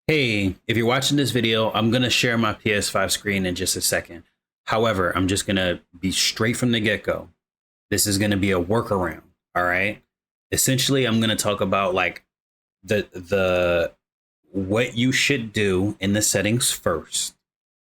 Hey, if you're watching this video, I'm going to share my PS5 screen in just a second. However, I'm just going to be straight from the get-go. This is going to be a workaround, all right? Essentially, I'm going to talk about like the what you should do in the settings first.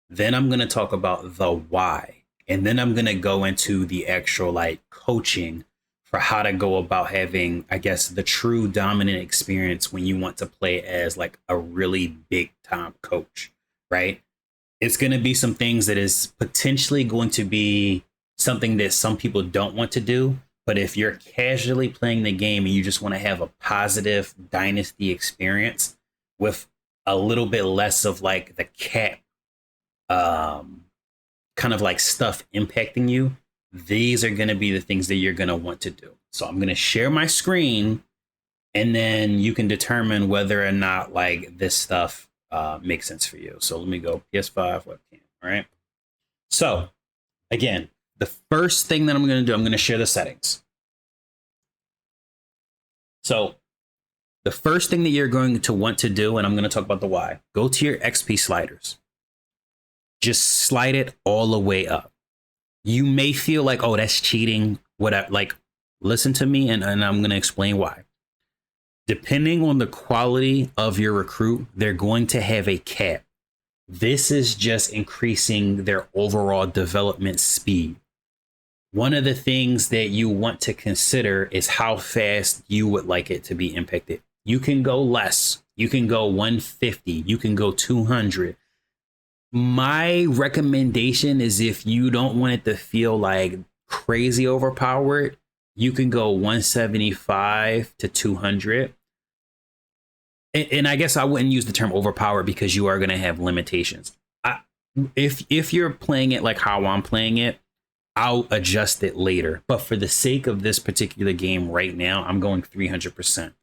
Then I'm going to talk about the why. And then I'm going to go into the actual like coaching for how to go about having, I guess, the true dominant experience when you want to play as like a really big time coach, right? It's going to be some things that is potentially going to be something that some people don't want to do. But if you're casually playing the game and you just want to have a positive Dynasty experience with a little bit less of like the cap um, kind of like stuff impacting you, these are going to be the things that you're going to want to do. So I'm going to share my screen and then you can determine whether or not like this stuff makes sense for you. So let me go PS5 webcam. All right. So again, the first thing that I'm going to do, I'm going to share the settings. So the first thing that you're going to want to do, and I'm going to talk about the why, go to your XP sliders. Just slide it all the way up. You may feel like, oh, that's cheating. Like, listen to me, and I'm going to explain why. Depending on the quality of your recruit, they're going to have a cap. This is just increasing their overall development speed. One of the things that you want to consider is how fast you would like it to be impacted. You can go less. You can go 150. You can go 200. My recommendation is if you don't want it to feel like crazy overpowered, you can go 175 to 200. And I guess I wouldn't use the term overpowered because you are going to have limitations. If you're playing it like how I'm playing it, I'll adjust it later. But for the sake of this particular game right now, I'm going 300%.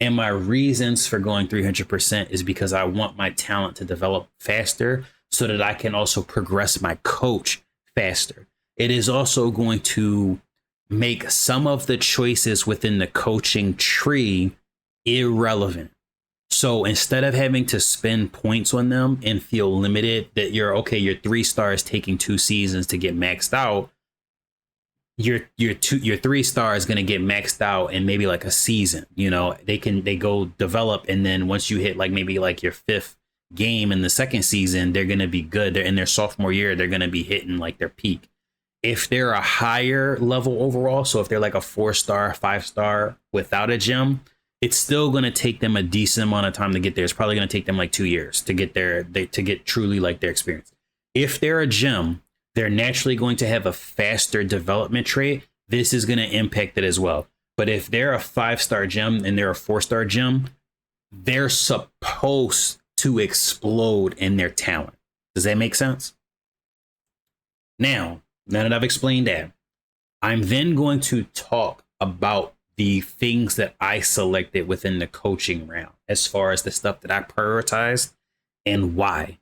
And my reasons for going 300% is because I want my talent to develop faster so that I can also progress my coach faster. It is also going to make some of the choices within the coaching tree irrelevant. So instead of having to spend points on them and feel limited that you're 3 stars taking 2 seasons to get maxed out, your 3 star is going to get maxed out in maybe like a season. You know, they go develop, and then once you hit like maybe like your 5th game in the 2nd season, they're going to be good. They're in their sophomore year, they're going to be hitting like their peak. If they're a higher level overall, so if they're like a 4-star, 5-star without a gem, it's still going to take them a decent amount of time to get there. It's probably going to take them like 2 years to get there, to get truly like their experience. If they're a gem, they're naturally going to have a faster development trait. This is going to impact it as well. But if they're a 5-star gem and they're a 4-star gem, they're supposed to explode in their talent. Does that make sense? Now that I've explained that, I'm then going to talk about the things that I selected within the coaching round as far as the stuff that I prioritized and why.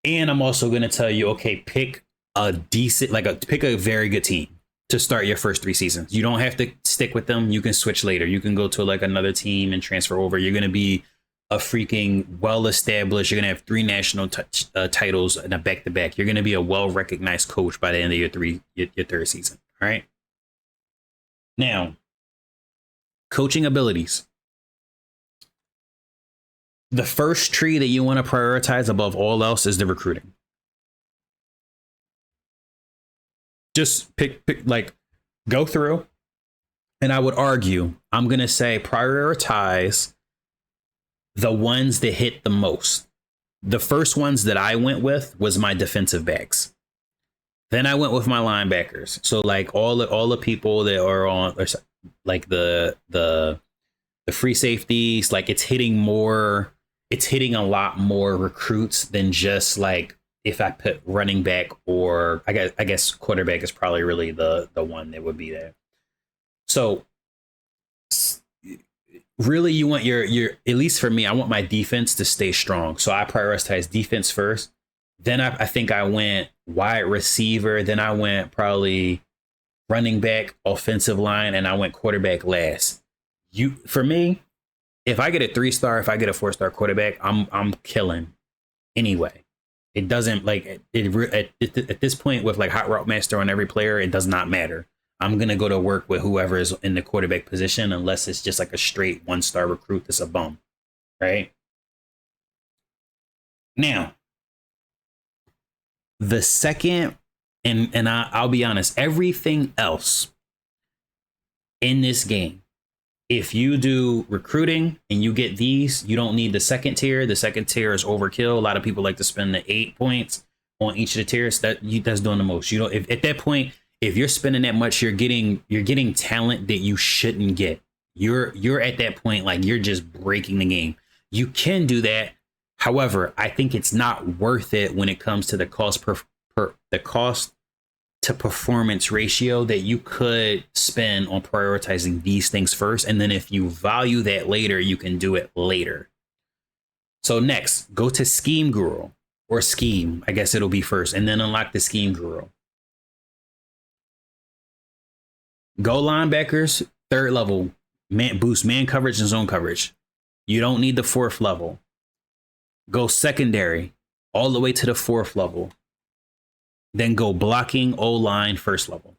And I'm also going to tell you, okay, pick a decent, pick a very good team to start your first 3 seasons. You don't have to stick with them. You can switch later. You can go to like another team and transfer over. You're going to be a freaking well-established. You're going to have 3 national titles and a back-to-back. You're going to be a well-recognized coach by the end of your 3rd season. All right. Now, coaching abilities. The first tree that you want to prioritize above all else is the recruiting. Just pick like go through, and I would argue I'm going to say prioritize the ones that hit the most. The first ones that I went with was my defensive backs. Then I went with my linebackers. So like all the people that are on, or like the free safeties, like it's hitting a lot more recruits than just like if I put running back, or I guess quarterback is probably really the one that would be there. So really you want your, at least for me, I want my defense to stay strong. So I prioritize defense first. Then I think I went wide receiver. Then I went probably running back, offensive line, and I went quarterback last. For me, if I get a 3-star, if I get a 4-star quarterback, I'm killing anyway. It doesn't like at this point with like Hot Route Master on every player, it does not matter. I'm gonna go to work with whoever is in the quarterback position, unless it's just like a straight 1-star recruit that's a bum, right? Now, the second, and I'll be honest, everything else in this game, if you do recruiting and you get these, you don't need the second tier. The second tier is overkill. A lot of people like to spend the 8 points on each of the tiers. That's doing the most. You don't. If at that point, if you're spending that much, you're getting talent that you shouldn't get. You're at that point like you're just breaking the game. You can do that. However, I think it's not worth it when it comes to the cost to performance ratio that you could spend on prioritizing these things first. And then if you value that later, you can do it later. So next, go to Scheme Guru or Scheme. I guess it'll be first, and then unlock the Scheme Guru. Go linebackers, 3rd level, boost man coverage and zone coverage. You don't need the 4th level. Go secondary all the way to the 4th level. Then go blocking O-line 1st level.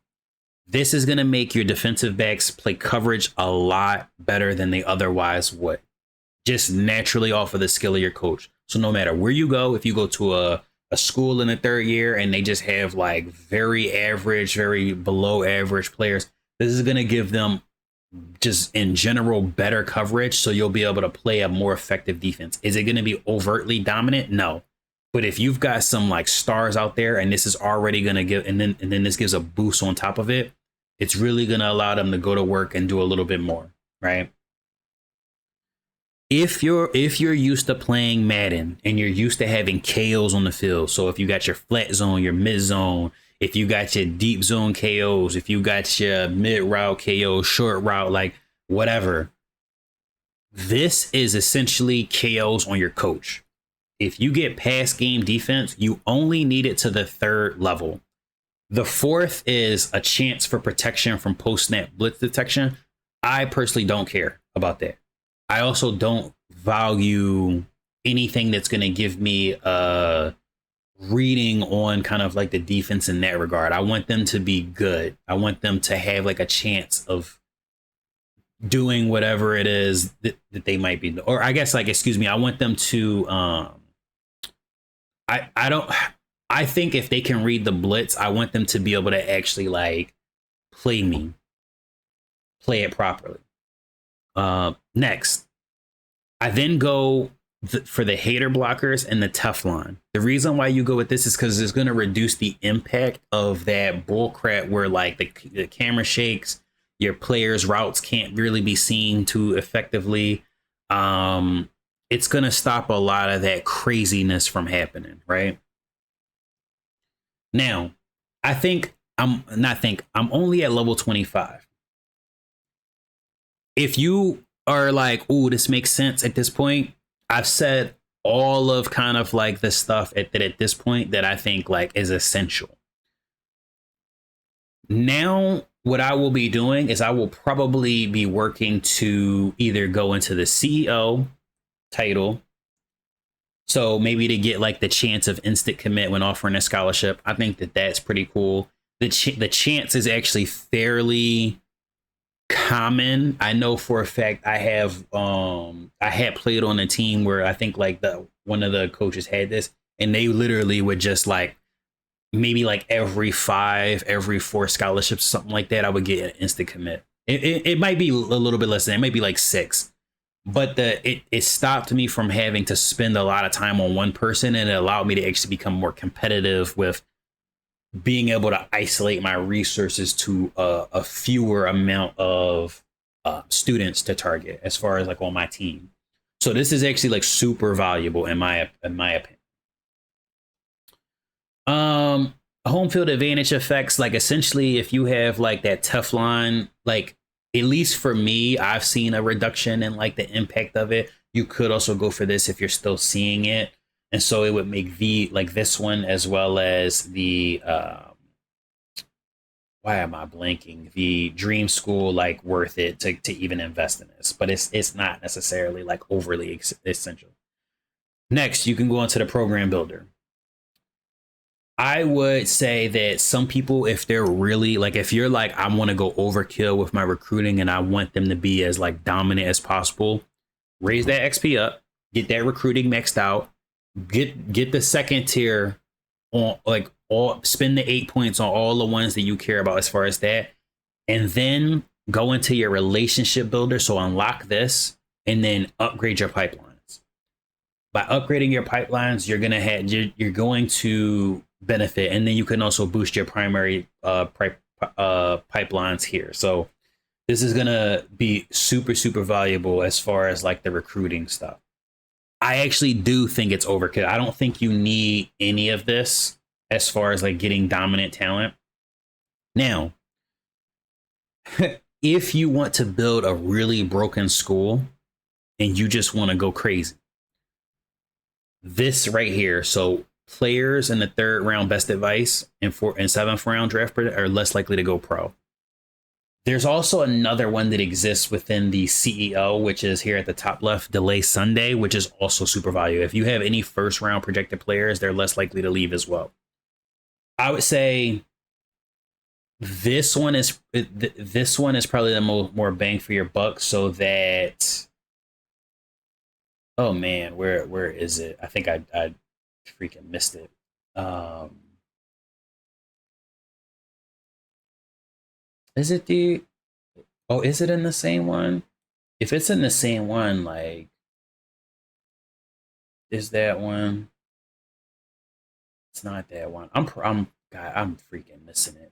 This is going to make your defensive backs play coverage a lot better than they otherwise would, just naturally off of the skill of your coach. So no matter where you go, if you go to a school in the 3rd year and they just have like very average, very below average players, this is going to give them just in general better coverage. So you'll be able to play a more effective defense. Is it going to be overtly dominant? No. But if you've got some like stars out there and this is already going to give, and then this gives a boost on top of it, it's really going to allow them to go to work and do a little bit more, right? If you're used to playing Madden and you're used to having KOs on the field, so if you got your flat zone, your mid zone, if you got your deep zone KOs, if you got your mid route KOs, short route, like whatever, this is essentially KOs on your coach. If you get past game defense, you only need it to the 3rd level. The 4th is a chance for protection from post-snap blitz detection. I personally don't care about that. I also don't value anything that's going to give me a reading on kind of like the defense in that regard. I want them to be good. I want them to have like a chance of doing whatever it is that they might be. Or I guess like, excuse me, I want them to I think if they can read the blitz, I want them to be able to actually like play it properly. Next, I then go for the hater blockers and the Teflon. The reason why you go with this is because it's going to reduce the impact of that bull crap where like the camera shakes, your players' routes can't really be seen too effectively. It's going to stop a lot of that craziness from happening, right? Now, I'm only at level 25. If you are like, ooh, this makes sense at this point, I've said all of kind of like the stuff at this point that I think like is essential. Now, what I will be doing is I will probably be working to either go into the CEO title. So maybe to get like the chance of instant commit when offering a scholarship. I think that's pretty cool. The chance is actually fairly common. I know for a fact I had played on a team where I think like one of the coaches had this, and they literally would just like maybe like every 4 scholarships, something like that, I would get an instant commit. It might be a little bit less than that. It might be like 6. But it stopped me from having to spend a lot of time on one person, and it allowed me to actually become more competitive with being able to isolate my resources to a fewer amount of students to target as far as like on my team. So this is actually like super valuable in my opinion. Home field advantage effects, like essentially if you have like that Teflon, like at least for me, I've seen a reduction in like the impact of it. You could also go for this if you're still seeing it. And so it would make this one as well as the why am I blanking? The dream school, like worth it to even invest in this, but it's not necessarily like overly essential. Next, you can go into the program builder. I would say that some people, if they're really like, if you're like, I want to go overkill with my recruiting and I want them to be as like dominant as possible, raise that XP up, get that recruiting maxed out, get the second tier on like all, spend the 8 points on all the ones that you care about as far as that, and then go into your relationship builder. So unlock this and then upgrade your pipelines. By upgrading your pipelines, you're going to benefit, and then you can also boost your primary pipelines here. So this is gonna be super valuable as far as like the recruiting stuff. I actually do think it's overkill. I don't think you need any of this as far as like getting dominant talent. Now, if you want to build a really broken school and you just want to go crazy, this right here. So players in the 3rd round best advice and 4th and 7th round draft are less likely to go pro. There's also another one that exists within the CEO, which is here at the top left, Delay Sunday, which is also super value. If you have any 1st round projected players, they're less likely to leave as well. I would say this one is probably the more bang for your buck, so that, oh man, where is it? I think I freaking missed it. Is it the, oh, is it in the same one? If it's in the same one, like, is that one? It's not that one. God, I'm freaking missing it.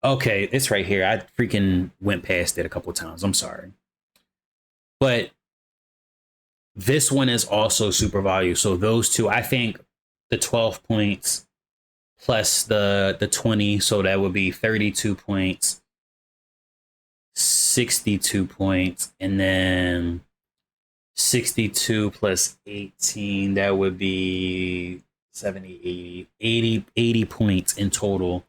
Okay, it's right here. I freaking went past it a couple times. I'm sorry. But this one is also super value. So those two, I think the 12 points plus the 20, so that would be 32 points, 62 points, and then 62 plus 18, that would be 70, 80 points in total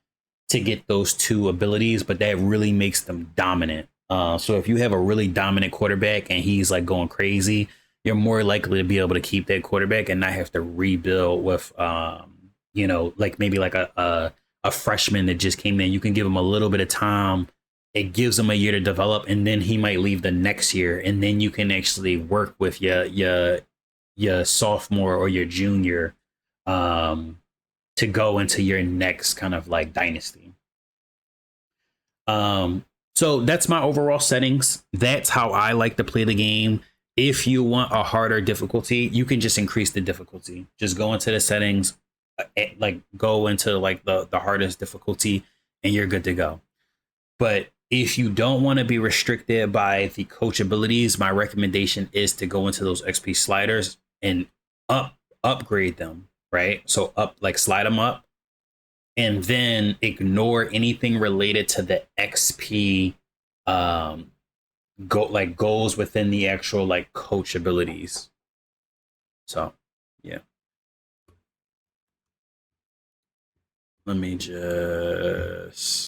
to get those two abilities, but that really makes them dominant. So if you have a really dominant quarterback and he's like going crazy, you're more likely to be able to keep that quarterback and not have to rebuild with, like maybe like a freshman that just came in. You can give him a little bit of time. It gives him a year to develop, and then he might leave the next year, and then you can actually work with your sophomore or your junior to go into your next kind of like dynasty. So that's my overall settings. That's how I like to play the game. If you want a harder difficulty, you can just increase the difficulty. Just go into the settings, like go into like the hardest difficulty, and you're good to go. But if you don't want to be restricted by the coach abilities, my recommendation is to go into those XP sliders and upgrade them, right? So slide them up, and then ignore anything related to the XP goals within the actual like coach abilities. So yeah. Let me just